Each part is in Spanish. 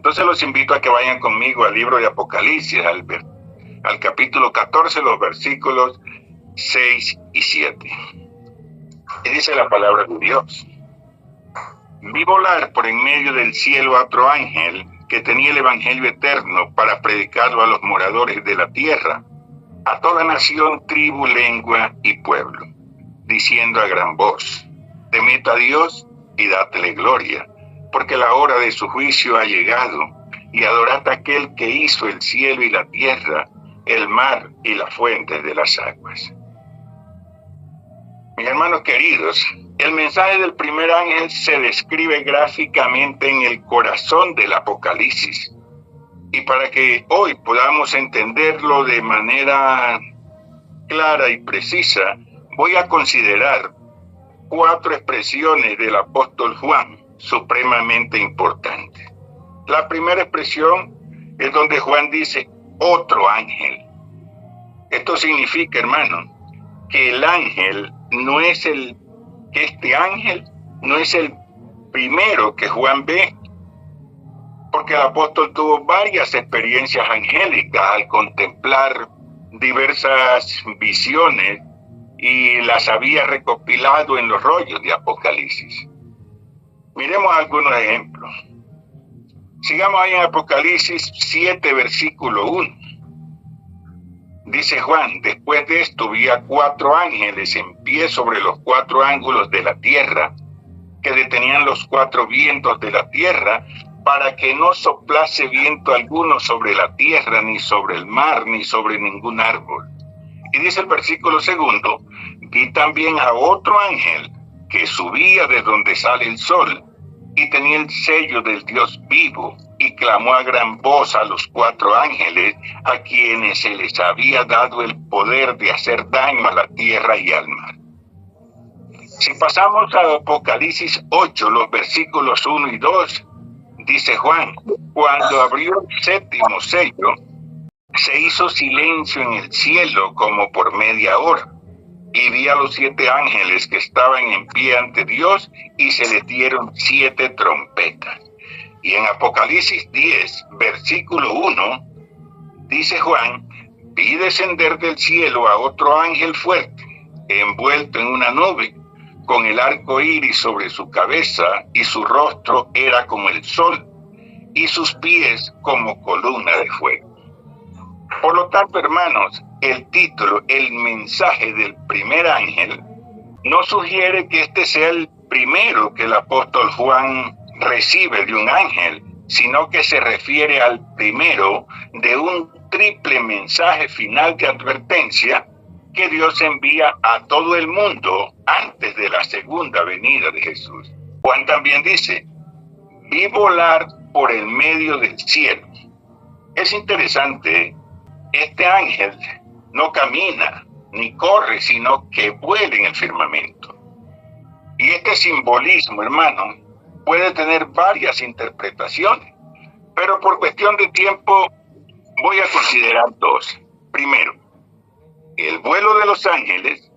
Entonces los invito a que vayan conmigo al libro de Apocalipsis, al capítulo 14, los versículos 6 y 7. Y dice la palabra de Dios: vi volar por en medio del cielo a otro ángel que tenía el evangelio eterno para predicarlo a los moradores de la tierra, a toda nación, tribu, lengua y pueblo, diciendo a gran voz: temed a Dios y dadle gloria, porque la hora de su juicio ha llegado, y adorad a aquel que hizo el cielo y la tierra, el mar y la fuente de las aguas. Mis hermanos queridos, el mensaje del primer ángel se describe gráficamente en el corazón del Apocalipsis. Y para que hoy podamos entenderlo de manera clara y precisa, voy a considerar 4 expresiones del apóstol Juan supremamente importantes. La primera expresión es donde Juan dice otro ángel. Esto significa, hermano, que este ángel no es el primero que Juan ve, porque el apóstol tuvo varias experiencias angélicas al contemplar diversas visiones y las había recopilado en los rollos de Apocalipsis. Miremos algunos ejemplos. Sigamos ahí en Apocalipsis 7, versículo 1. Dice Juan: después de esto vi a 4 ángeles en pie sobre los 4 ángulos de la tierra, que detenían los 4 vientos de la tierra, para que no soplase viento alguno sobre la tierra, ni sobre el mar, ni sobre ningún árbol. Y dice el versículo 2: vi también a otro ángel que subía de donde sale el sol, y tenía el sello del Dios vivo, y clamó a gran voz a los 4 ángeles, a quienes se les había dado el poder de hacer daño a la tierra y al mar. Si pasamos a Apocalipsis 8, los versículos 1 y 2, dice Juan: cuando abrió el 7º sello, se hizo silencio en el cielo como por media hora, y vi a los 7 ángeles que estaban en pie ante Dios, y se les dieron 7 trompetas. Y en Apocalipsis 10, versículo 1, dice Juan: vi descender del cielo a otro ángel fuerte, envuelto en una nube, con el arco iris sobre su cabeza, y su rostro era como el sol, y sus pies como columna de fuego. Por lo tanto, hermanos, el título, el mensaje del primer ángel, no sugiere que este sea el primero que el apóstol Juan recibe de un ángel, sino que se refiere al primero de un triple mensaje final de advertencia que Dios envía a todo el mundo antes de la segunda venida de Jesús. Juan también dice: vi volar por el medio del cielo. Es interesante, este ángel no camina ni corre, sino que vuela en el firmamento. Y este simbolismo, hermano, puede tener varias interpretaciones, pero por cuestión de tiempo voy a considerar 2. Primero, el vuelo de los ángeles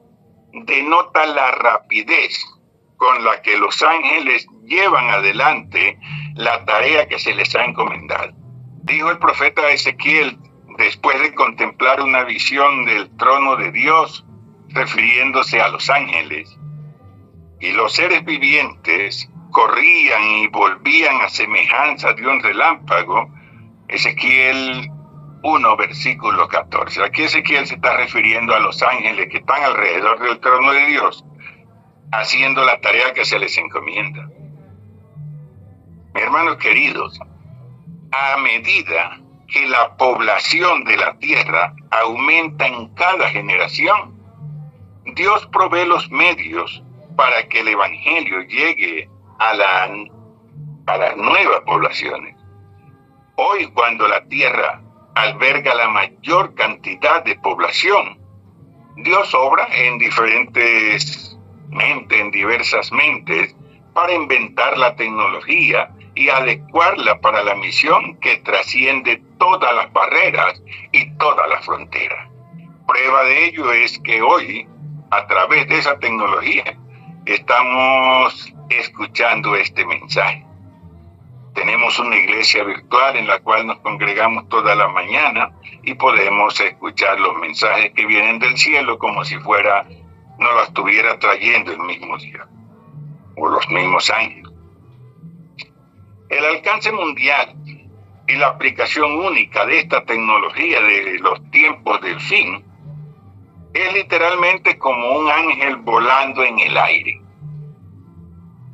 denota la rapidez con la que los ángeles llevan adelante la tarea que se les ha encomendado. Dijo el profeta Ezequiel, después de contemplar una visión del trono de Dios, refiriéndose a los ángeles: y los seres vivientes corrían y volvían a semejanza de un relámpago. Ezequiel 1, versículo 14. Aquí Ezequiel se está refiriendo a los ángeles que están alrededor del trono de Dios, haciendo la tarea que se les encomienda. Mis hermanos queridos, a medida que la población de la tierra aumenta en cada generación, Dios provee los medios para que el evangelio llegue a las nuevas poblaciones. Hoy, cuando la tierra alberga la mayor cantidad de población, Dios obra en diversas mentes para inventar la tecnología y adecuarla para la misión que trasciende todas las barreras y todas las fronteras. Prueba de ello es que hoy, a través de esa tecnología, estamos escuchando este mensaje. Tenemos una iglesia virtual en la cual nos congregamos toda la mañana y podemos escuchar los mensajes que vienen del cielo como si fuera, nos los estuviera trayendo el mismo día o los mismos ángeles. El alcance mundial y la aplicación única de esta tecnología de los tiempos del fin es literalmente como un ángel volando en el aire.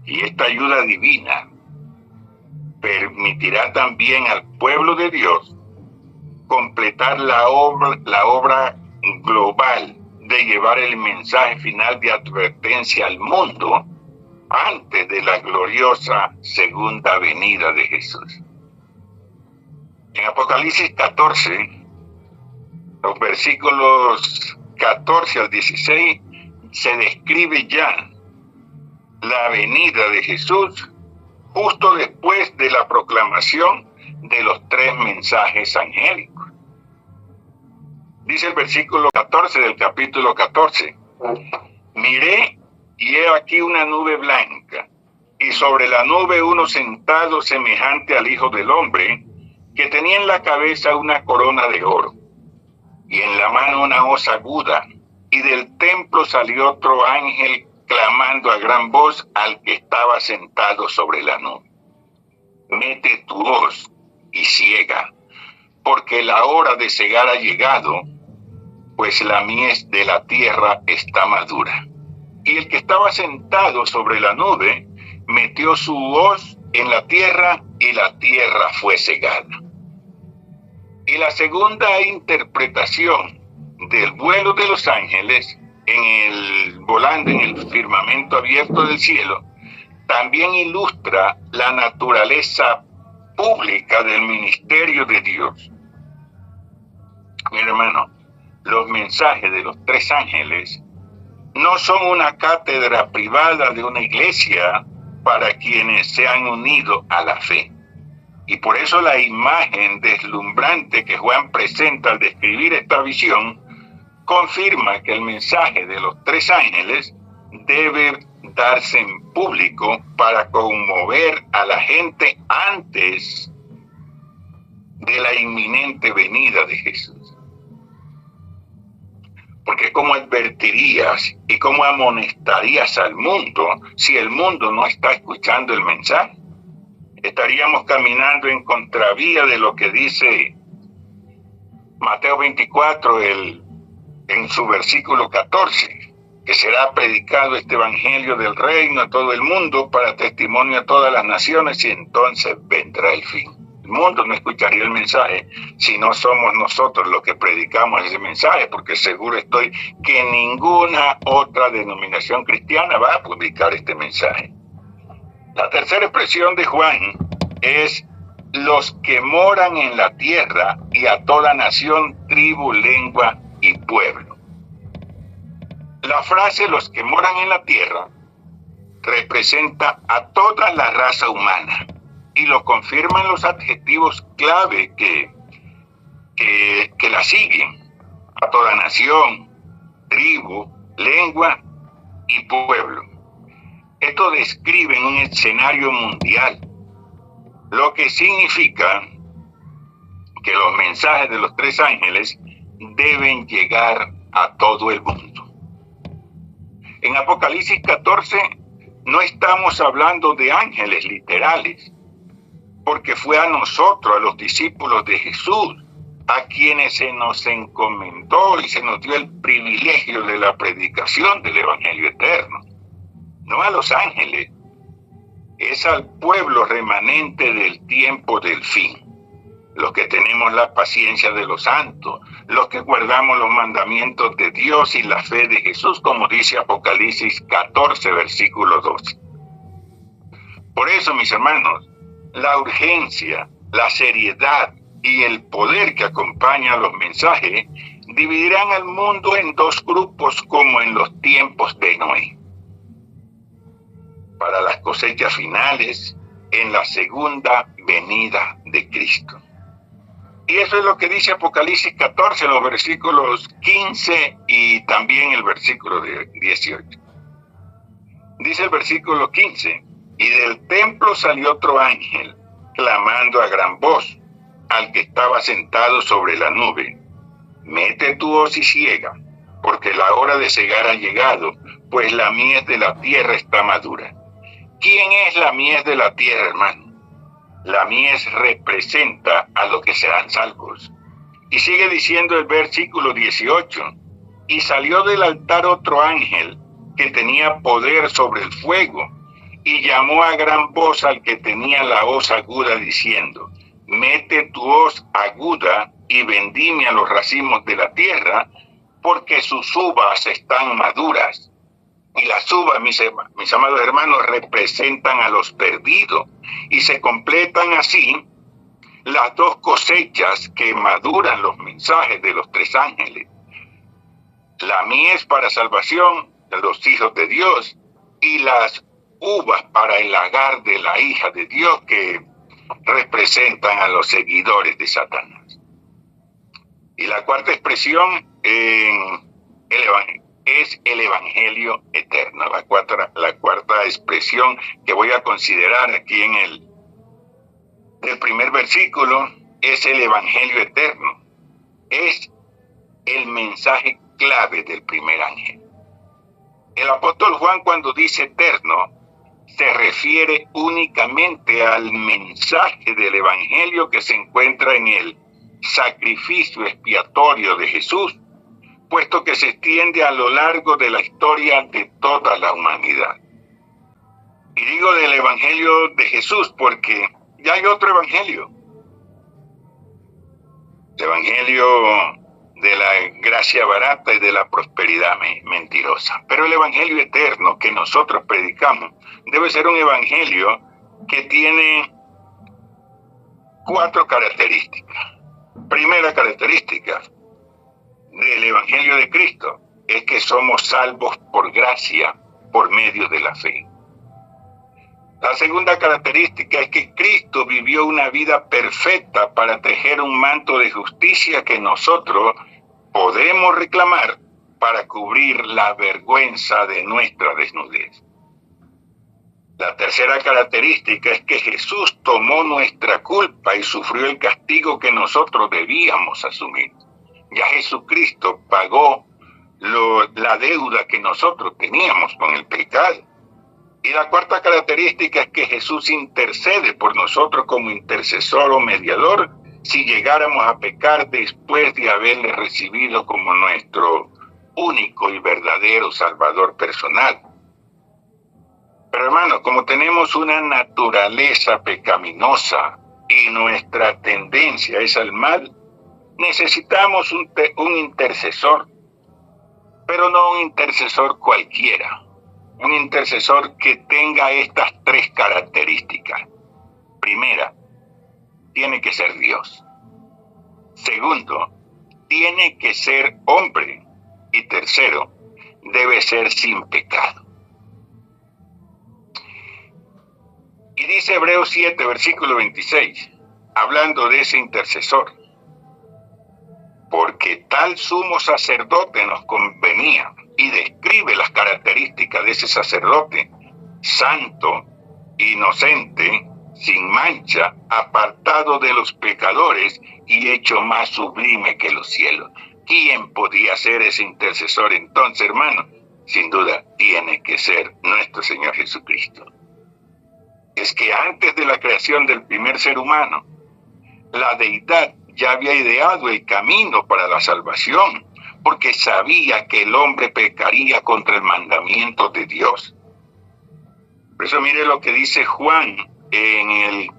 Y esta ayuda divina permitirá también al pueblo de Dios completar la obra global de llevar el mensaje final de advertencia al mundo antes de la gloriosa segunda venida de Jesús. En Apocalipsis 14, los versículos 14 al 16, se describe ya la venida de Jesús justo después de la proclamación de los 3 mensajes angélicos. Dice el versículo 14 del capítulo 14, miré y he aquí una nube blanca, y sobre la nube uno sentado semejante al Hijo del Hombre, que tenía en la cabeza una corona de oro, y en la mano una hoz aguda, y del templo salió otro ángel clamando a gran voz al que estaba sentado sobre la nube: mete tu hoz y ciega, porque la hora de cegar ha llegado, pues la mies de la tierra está madura. Y el que estaba sentado sobre la nube metió su hoz en la tierra, y la tierra fue cegada. Y la segunda interpretación del vuelo de los ángeles volando en el firmamento abierto del cielo también ilustra la naturaleza pública del ministerio de Dios. Mi hermano, los mensajes de los 3 ángeles no son una cátedra privada de una iglesia para quienes se han unido a la fe. Y por eso la imagen deslumbrante que Juan presenta al describir esta visión confirma que el mensaje de los 3 ángeles debe darse en público para conmover a la gente antes de la inminente venida de Jesús. Porque ¿cómo advertirías y cómo amonestarías al mundo si el mundo no está escuchando el mensaje? Estaríamos caminando en contravía de lo que dice Mateo 24, en su versículo 14, que será predicado este evangelio del reino a todo el mundo para testimonio a todas las naciones, y entonces vendrá el fin. El mundo no escucharía el mensaje si no somos nosotros los que predicamos ese mensaje, porque seguro estoy que ninguna otra denominación cristiana va a publicar este mensaje. La tercera expresión de Juan es los que moran en la tierra, y a toda nación, tribu, lengua y pueblo. La frase los que moran en la tierra representa a toda la raza humana, y lo confirman los adjetivos clave que la siguen: a toda nación, tribu, lengua y pueblo. Esto describe un escenario mundial, lo que significa que los mensajes de los 3 ángeles deben llegar a todo el mundo. En Apocalipsis 14 no estamos hablando de ángeles literales, porque fue a nosotros, a los discípulos de Jesús, a quienes se nos encomendó y se nos dio el privilegio de la predicación del Evangelio eterno. No a los ángeles, es al pueblo remanente del tiempo del fin, los que tenemos la paciencia de los santos, los que guardamos los mandamientos de Dios y la fe de Jesús, como dice Apocalipsis 14, versículo 12. Por eso, mis hermanos, la urgencia, la seriedad y el poder que acompaña a los mensajes dividirán al mundo en 2 grupos, como en los tiempos de Noé. Para las cosechas finales en la segunda venida de Cristo. Y eso es lo que dice Apocalipsis 14, los versículos 15 y también el versículo 18. Dice el versículo 15: y del templo salió otro ángel, clamando a gran voz al que estaba sentado sobre la nube: mete tu hoz y siega, porque la hora de segar ha llegado, pues la mies de la tierra está madura. ¿Quién es la mies de la tierra, hermano? La mies representa a los que serán salvos. Y sigue diciendo el versículo 18: y salió del altar otro ángel que tenía poder sobre el fuego, y llamó a gran voz al que tenía la hoz aguda, diciendo: mete tu hoz aguda y vendimia los racimos de la tierra, porque sus uvas están maduras. Y las uvas, mis amados hermanos, representan a los perdidos, y se completan así las dos cosechas que maduran los mensajes de los tres ángeles: la mies para salvación de los hijos de Dios, y las uvas para el lagar de la hija de Dios, que representan a los seguidores de Satanás. Y la cuarta expresión en el Evangelio es el Evangelio eterno. La cuarta expresión que voy a considerar aquí en el primer versículo es el Evangelio eterno. Es el mensaje clave del primer ángel. El apóstol Juan, cuando dice eterno, se refiere únicamente al mensaje del Evangelio que se encuentra en el sacrificio expiatorio de Jesús, puesto que se extiende a lo largo de la historia de toda la humanidad. Y digo del Evangelio de Jesús porque ya hay otro Evangelio. El Evangelio de la gracia barata y de la prosperidad mentirosa. Pero el Evangelio eterno que nosotros predicamos debe ser un Evangelio que tiene 4 características. Primera característica del Evangelio de Cristo es que somos salvos por gracia por medio de la fe. La segunda característica es que Cristo vivió una vida perfecta para tejer un manto de justicia que nosotros podemos reclamar para cubrir la vergüenza de nuestra desnudez. La tercera característica es que Jesús tomó nuestra culpa y sufrió el castigo que nosotros debíamos asumir. Ya Jesucristo pagó la deuda que nosotros teníamos con el pecado. Y la cuarta característica es que Jesús intercede por nosotros como intercesor o mediador si llegáramos a pecar después de haberle recibido como nuestro único y verdadero Salvador personal. Pero hermano, como tenemos una naturaleza pecaminosa y nuestra tendencia es al mal, necesitamos un intercesor, pero no un intercesor cualquiera. Un intercesor que tenga estas 3 características. Primera, tiene que ser Dios. Segundo, tiene que ser hombre. Y tercero, debe ser sin pecado. Y dice Hebreos 7, versículo 26, hablando de ese intercesor: porque tal sumo sacerdote nos convenía. Y describe las características de ese sacerdote: santo, inocente, sin mancha, apartado de los pecadores y hecho más sublime que los cielos. ¿Quién podía ser ese intercesor entonces, hermano? Sin duda, tiene que ser nuestro Señor Jesucristo. Es que antes de la creación del primer ser humano, la deidad ya había ideado el camino para la salvación, porque sabía que el hombre pecaría contra el mandamiento de Dios. Por eso mire lo que dice Juan en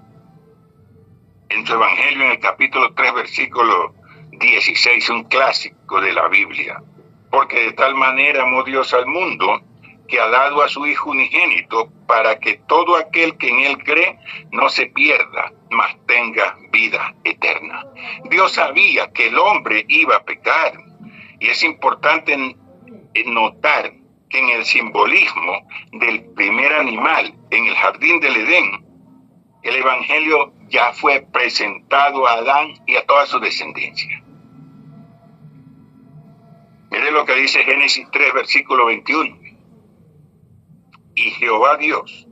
su Evangelio, en el capítulo 3, versículo 16, un clásico de la Biblia. Porque de tal manera amó Dios al mundo, que ha dado a su Hijo unigénito, para que todo aquel que en él cree no se pierda, mas tenga vida eterna. Dios sabía que el hombre iba a pecar. Y es importante notar que en el simbolismo del primer animal en el jardín del Edén, el Evangelio ya fue presentado a Adán y a toda su descendencia. Mire lo que dice Génesis 3, versículo 21. Y Jehová Dios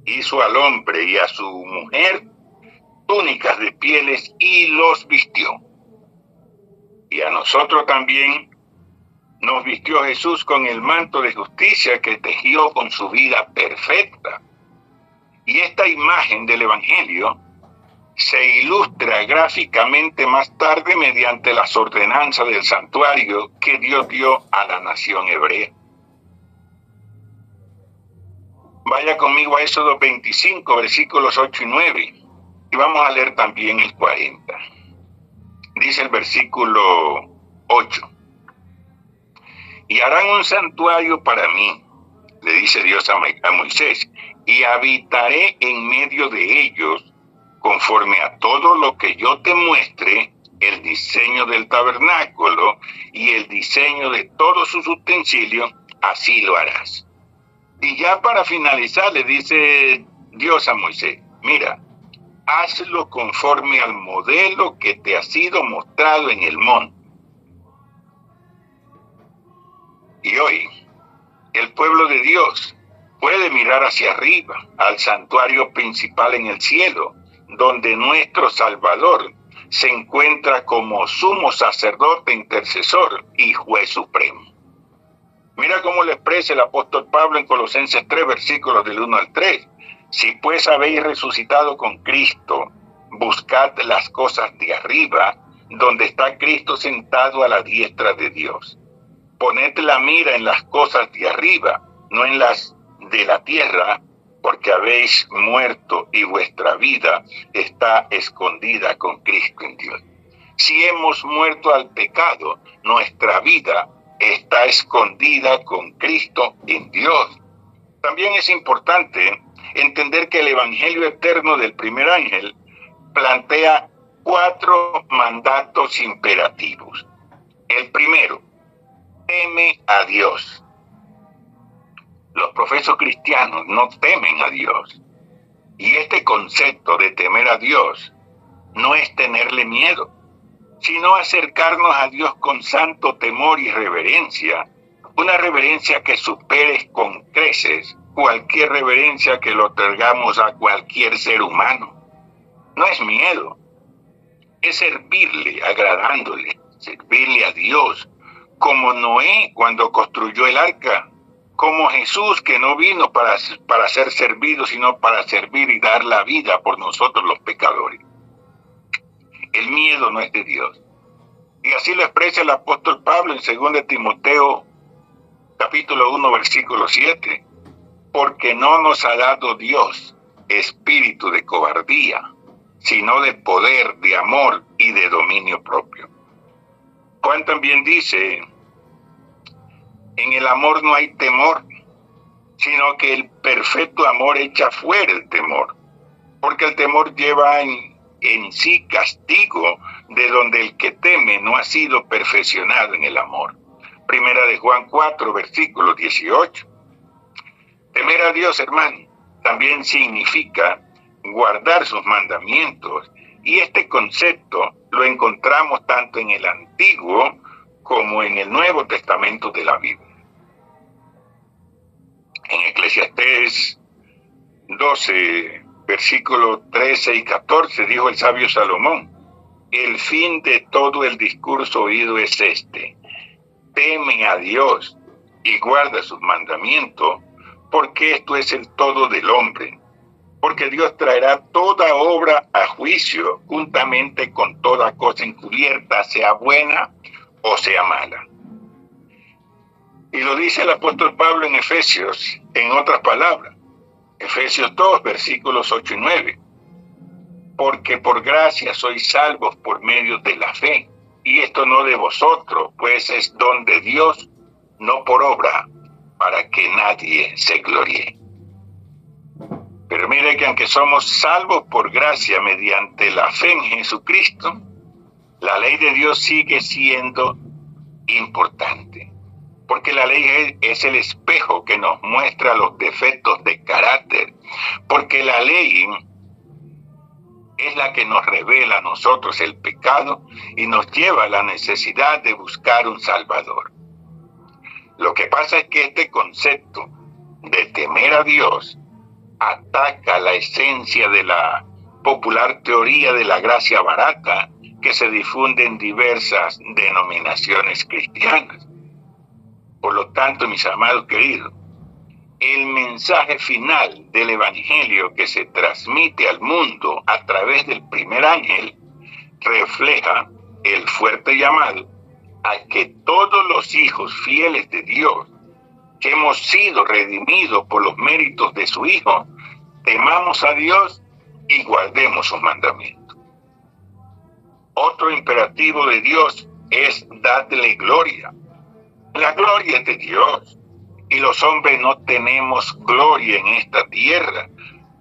hizo al hombre y a su mujer túnicas de pieles y los vistió. Y a nosotros también nos vistió Jesús con el manto de justicia que tejió con su vida perfecta. Y esta imagen del Evangelio se ilustra gráficamente más tarde mediante las ordenanzas del santuario que Dios dio a la nación hebrea. Vaya conmigo a Éxodo 25, versículos 8 y 9, y vamos a leer también el 40. Dice el versículo 8. Y harán un santuario para mí, le dice Dios a Moisés, y habitaré en medio de ellos, conforme a todo lo que yo te muestre, el diseño del tabernáculo y el diseño de todos sus utensilios, así lo harás. Y ya para finalizar le dice Dios a Moisés, mira, hazlo conforme al modelo que te ha sido mostrado en el monte. Y hoy, el pueblo de Dios puede mirar hacia arriba, al santuario principal en el cielo, donde nuestro Salvador se encuentra como sumo sacerdote, intercesor y juez supremo. Mira cómo le expresa el apóstol Pablo en Colosenses 3, versículos del 1 al 3. Si pues habéis resucitado con Cristo, buscad las cosas de arriba, donde está Cristo sentado a la diestra de Dios. Poned la mira en las cosas de arriba, no en las de la tierra, porque habéis muerto y vuestra vida está escondida con Cristo en Dios. Si hemos muerto al pecado, nuestra vida está escondida con Cristo en Dios. También es importante entender que el Evangelio eterno del primer ángel plantea 4 mandatos imperativos. El primero, teme a Dios. Los profesos cristianos no temen a Dios. Y este concepto de temer a Dios no es tenerle miedo, sino acercarnos a Dios con santo temor y reverencia, una reverencia que supere con creces cualquier reverencia que le otorgamos a cualquier ser humano. No es miedo, es servirle, agradándole, servirle a Dios, como Noé cuando construyó el arca, como Jesús que no vino para ser servido, sino para servir y dar la vida por nosotros los pecadores. El miedo no es de Dios. Y así lo expresa el apóstol Pablo en 2 Timoteo, capítulo 1, versículo 7. Porque no nos ha dado Dios espíritu de cobardía, sino de poder, de amor y de dominio propio. Juan también dice, en el amor no hay temor, sino que el perfecto amor echa fuera el temor, porque el temor lleva en sí castigo, de donde el que teme no ha sido perfeccionado en el amor. Primera de Juan 4, versículo 18. Temer a Dios, hermano, también significa guardar sus mandamientos, y este concepto lo encontramos tanto en el Antiguo como en el Nuevo Testamento de la Biblia. En Eclesiastés 12, versículos 13 y 14, dijo el sabio Salomón, el fin de todo el discurso oído es este, teme a Dios y guarda sus mandamientos, porque esto es el todo del hombre, porque Dios traerá toda obra a juicio, juntamente con toda cosa encubierta, sea buena o sea mala. Y lo dice el apóstol Pablo en Efesios, en otras palabras, Efesios 2, versículos 8 y 9. Porque por gracia sois salvos por medio de la fe, y esto no de vosotros, pues es don de Dios, no por obra, para que nadie se gloríe. Pero mire que aunque somos salvos por gracia mediante la fe en Jesucristo, la ley de Dios sigue siendo importante. Porque la ley es el espejo que nos muestra los defectos de carácter. Porque la ley es la que nos revela a nosotros el pecado y nos lleva a la necesidad de buscar un Salvador. Lo que pasa es que este concepto de temer a Dios ataca la esencia de la popular teoría de la gracia barata que se difunde en diversas denominaciones cristianas. Por lo tanto, mis amados queridos, el mensaje final del Evangelio que se transmite al mundo a través del primer ángel refleja el fuerte llamado a que todos los hijos fieles de Dios, que hemos sido redimidos por los méritos de su Hijo, temamos a Dios y guardemos sus mandamientos. Otro imperativo de Dios es darle gloria. La gloria es de Dios, y los hombres no tenemos gloria en esta tierra,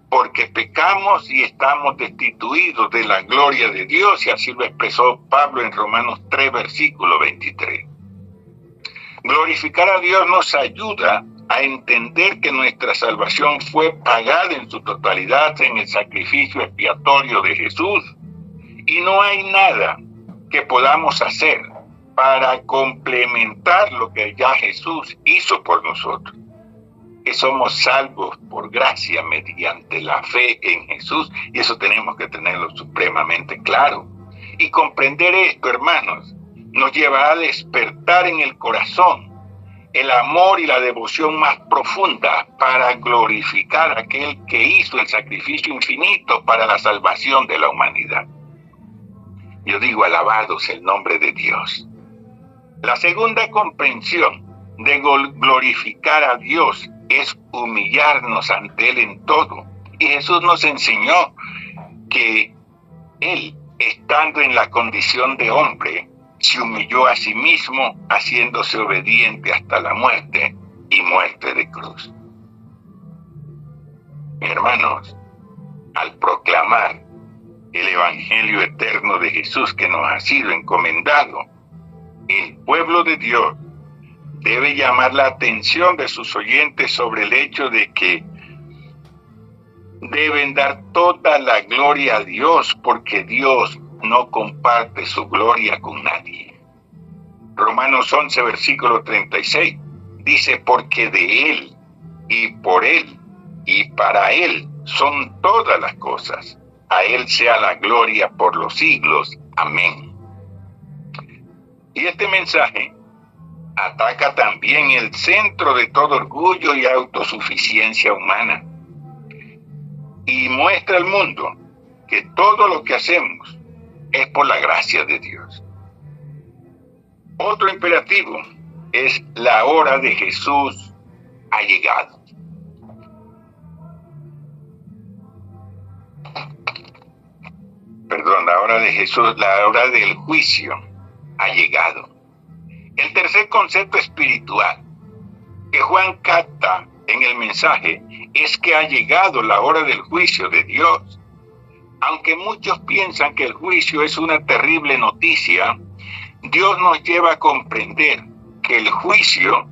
porque pecamos y estamos destituidos de la gloria de Dios, y así lo expresó Pablo en Romanos 3, versículo 23. Glorificar a Dios nos ayuda a entender que nuestra salvación fue pagada en su totalidad en el sacrificio expiatorio de Jesús, y no hay nada que podamos hacer para complementar lo que ya Jesús hizo por nosotros. Que somos salvos por gracia mediante la fe en Jesús, y eso tenemos que tenerlo supremamente claro. Y comprender esto, hermanos, nos llevará a despertar en el corazón el amor y la devoción más profunda para glorificar a aquel que hizo el sacrificio infinito para la salvación de la humanidad. Yo digo, alabado sea el nombre de Dios. La segunda comprensión de glorificar a Dios es humillarnos ante Él en todo. Y Jesús nos enseñó que Él, estando en la condición de hombre, se humilló a sí mismo, haciéndose obediente hasta la muerte y muerte de cruz. Hermanos, al proclamar el Evangelio eterno de Jesús que nos ha sido encomendado, el pueblo de Dios debe llamar la atención de sus oyentes sobre el hecho de que deben dar toda la gloria a Dios, porque Dios no comparte su gloria con nadie. Romanos 11, versículo 36, dice, porque de Él, y por Él, y para Él son todas las cosas. A Él sea la gloria por los siglos. Amén. Y este mensaje ataca también el centro de todo orgullo y autosuficiencia humana, y muestra al mundo que todo lo que hacemos es por la gracia de Dios. Otro imperativo es: la hora de Jesús ha llegado. La hora de Jesús, la hora del juicio ha llegado. El tercer concepto espiritual que Juan capta en el mensaje es que ha llegado la hora del juicio de Dios. Aunque muchos piensan que el juicio es una terrible noticia, Dios nos lleva a comprender que el juicio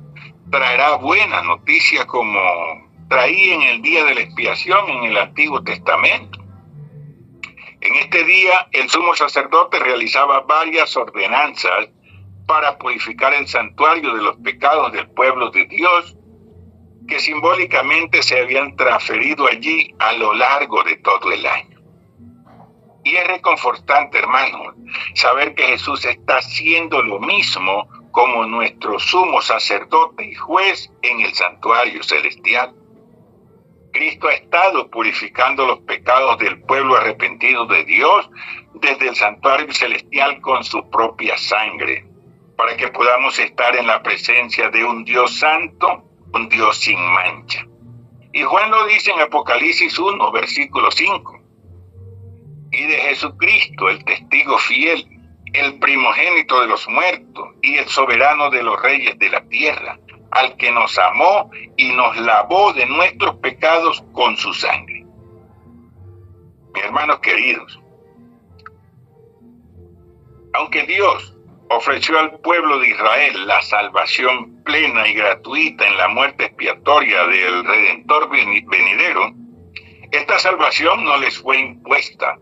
traerá buena noticia, como traía en el día de la expiación en el Antiguo Testamento. En este día, el sumo sacerdote realizaba varias ordenanzas para purificar el santuario de los pecados del pueblo de Dios, que simbólicamente se habían transferido allí a lo largo de todo el año. Y es reconfortante, hermanos, saber que Jesús está haciendo lo mismo como nuestro sumo sacerdote y juez en el santuario celestial. Cristo ha estado purificando los pecados del pueblo arrepentido de Dios desde el santuario celestial con su propia sangre, para que podamos estar en la presencia de un Dios santo, un Dios sin mancha. Y Juan lo dice en Apocalipsis 1, versículo 5. Y de Jesucristo, el testigo fiel, el primogénito de los muertos y el soberano de los reyes de la tierra, al que nos amó y nos lavó de nuestros pecados con su sangre. Mis hermanos queridos, aunque Dios ofreció al pueblo de Israel la salvación plena y gratuita en la muerte expiatoria del Redentor venidero, esta salvación no les fue impuesta.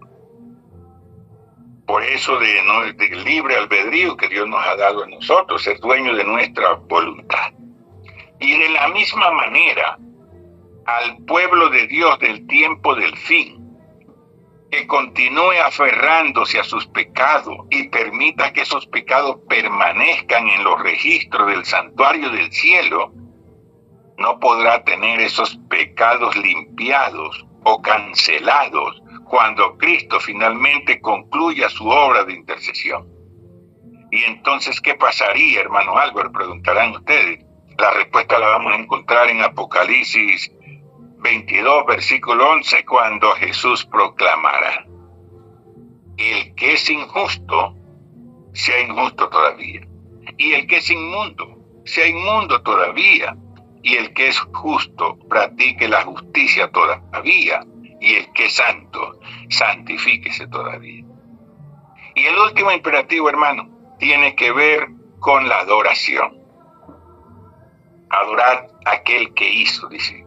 Por eso del libre albedrío que Dios nos ha dado a nosotros, ser dueño de nuestra voluntad. Y de la misma manera, al pueblo de Dios del tiempo del fin, que continúe aferrándose a sus pecados y permita que esos pecados permanezcan en los registros del santuario del cielo, no podrá tener esos pecados limpiados o cancelados cuando Cristo finalmente concluya su obra de intercesión. Y entonces, ¿qué pasaría, hermano Álvaro? Preguntarán ustedes. La respuesta la vamos a encontrar en Apocalipsis 22, versículo 11, cuando Jesús proclamará: el que es injusto, sea injusto todavía. Y el que es inmundo, sea inmundo todavía. Y el que es justo, practique la justicia todavía. Y el que es santo, santifíquese todavía. Y el último imperativo, hermano, tiene que ver con la adoración. Adorar a aquel que hizo, dice.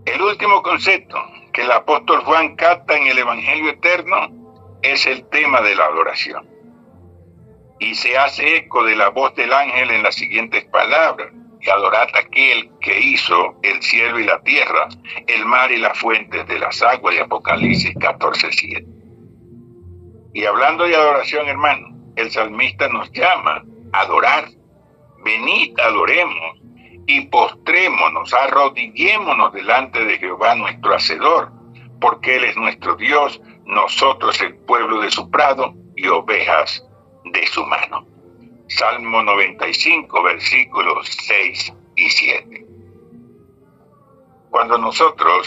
El último concepto que el apóstol Juan capta en el Evangelio eterno es el tema de la adoración. Y se hace eco de la voz del ángel en las siguientes palabras: y adorad a aquel que hizo el cielo y la tierra, el mar y las fuentes de las aguas, de Apocalipsis 14:7. Y hablando de adoración, hermano, el salmista nos llama a adorar. Venid, adoremos y postrémonos, arrodillémonos delante de Jehová nuestro Hacedor, porque Él es nuestro Dios, nosotros el pueblo de su prado y ovejas de su mano. Salmo 95, versículos 6 y 7. Cuando nosotros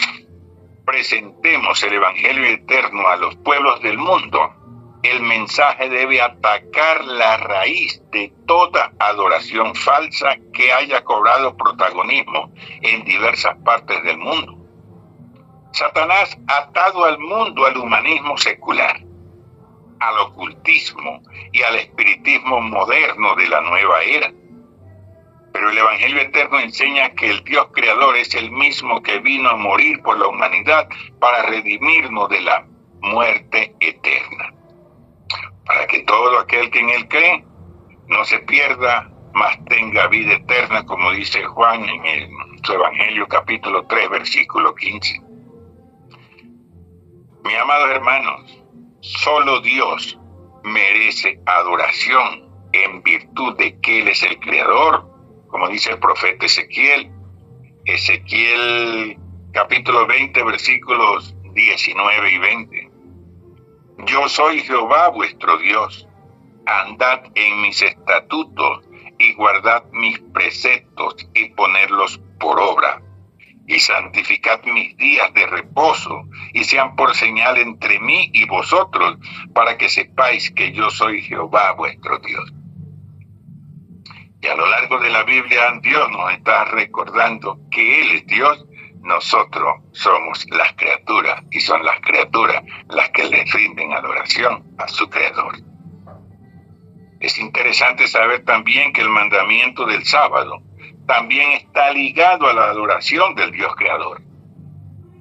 presentemos el Evangelio eterno a los pueblos del mundo, el mensaje debe atacar la raíz de toda adoración falsa que haya cobrado protagonismo en diversas partes del mundo. Satanás ha atado al mundo al humanismo secular, al ocultismo y al espiritismo moderno de la nueva era. Pero el Evangelio eterno enseña que el Dios creador es el mismo que vino a morir por la humanidad para redimirnos de la muerte eterna, para que todo aquel que en Él cree no se pierda, mas tenga vida eterna, como dice Juan en su Evangelio capítulo 3, versículo 15. Mis amados hermanos, solo Dios merece adoración en virtud de que Él es el Creador, como dice el profeta Ezequiel. Ezequiel capítulo 20, versículos 19 y 20. Yo soy Jehová vuestro Dios, andad en mis estatutos y guardad mis preceptos y ponedlos por obra, y santificad mis días de reposo, y sean por señal entre mí y vosotros, para que sepáis que yo soy Jehová vuestro Dios. Y a lo largo de la Biblia, Dios nos está recordando que Él es Dios, nosotros somos las criaturas, y son las criaturas las que le rinden adoración a su Creador. Es interesante saber también que el mandamiento del sábado también está ligado a la adoración del Dios Creador.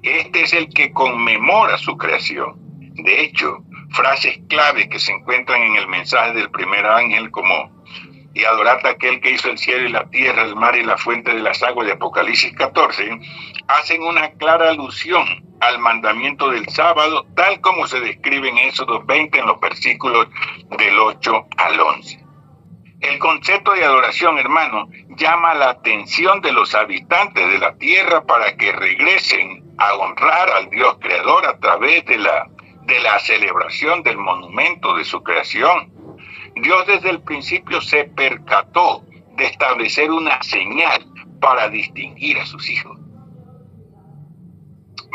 Este es el que conmemora su creación. De hecho, frases clave que se encuentran en el mensaje del primer ángel como: y adorad a aquel que hizo el cielo y la tierra, el mar y la fuente de las aguas, de Apocalipsis 14, hacen una clara alusión al mandamiento del sábado, tal como se describe en Éxodo 20 en los versículos del 8 al 11. El concepto de adoración, hermano, llama la atención de los habitantes de la tierra para que regresen a honrar al Dios creador a través de la celebración del monumento de su creación. Dios desde el principio se percató de establecer una señal para distinguir a sus hijos.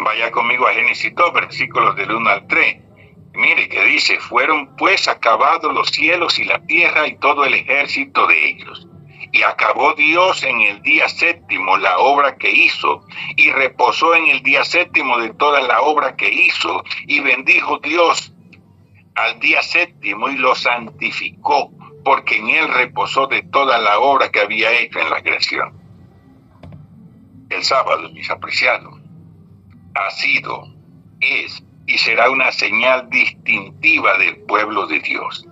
Vaya conmigo a Génesis 2, versículos del 1 al 3. Mire que dice: fueron pues acabados los cielos y la tierra y todo el ejército de ellos. Y acabó Dios en el día séptimo la obra que hizo, y reposó en el día séptimo de toda la obra que hizo, y bendijo Dios al día séptimo y lo santificó, porque en él reposó de toda la obra que había hecho en la creación. El sábado, mis apreciados, ha sido, es y será una señal distintiva del pueblo de Dios.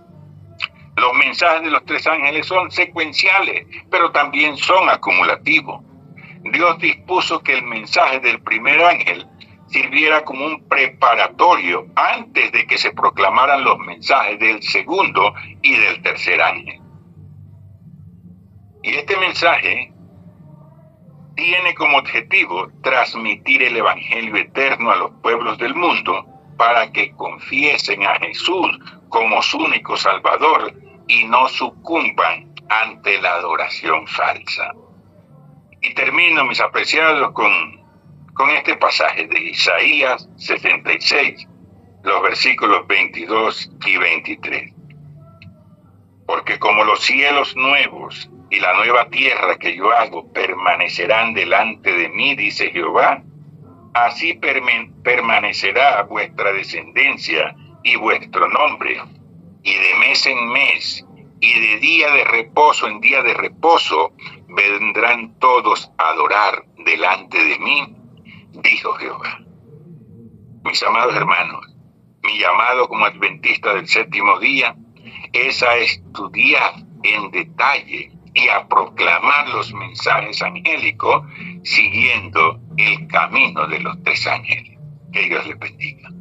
Los mensajes de los tres ángeles son secuenciales, pero también son acumulativos. Dios dispuso que el mensaje del primer ángel sirviera como un preparatorio antes de que se proclamaran los mensajes del segundo y del tercer ángel. Y este mensaje tiene como objetivo transmitir el evangelio eterno a los pueblos del mundo para que confiesen a Jesús como su único Salvador y no sucumban ante la adoración falsa. Y termino, mis apreciados, con este pasaje de Isaías 66, los versículos 22 y 23. Porque como los cielos nuevos y la nueva tierra que yo hago permanecerán delante de mí, dice Jehová, así permanecerá vuestra descendencia y vuestro nombre, y de mes en mes, y de día de reposo en día de reposo, vendrán todos a adorar delante de mí, dijo Jehová. Mis amados hermanos, mi llamado como adventista del séptimo día es a estudiar en detalle y a proclamar los mensajes angélicos siguiendo el camino de los tres ángeles. Que Dios les bendiga.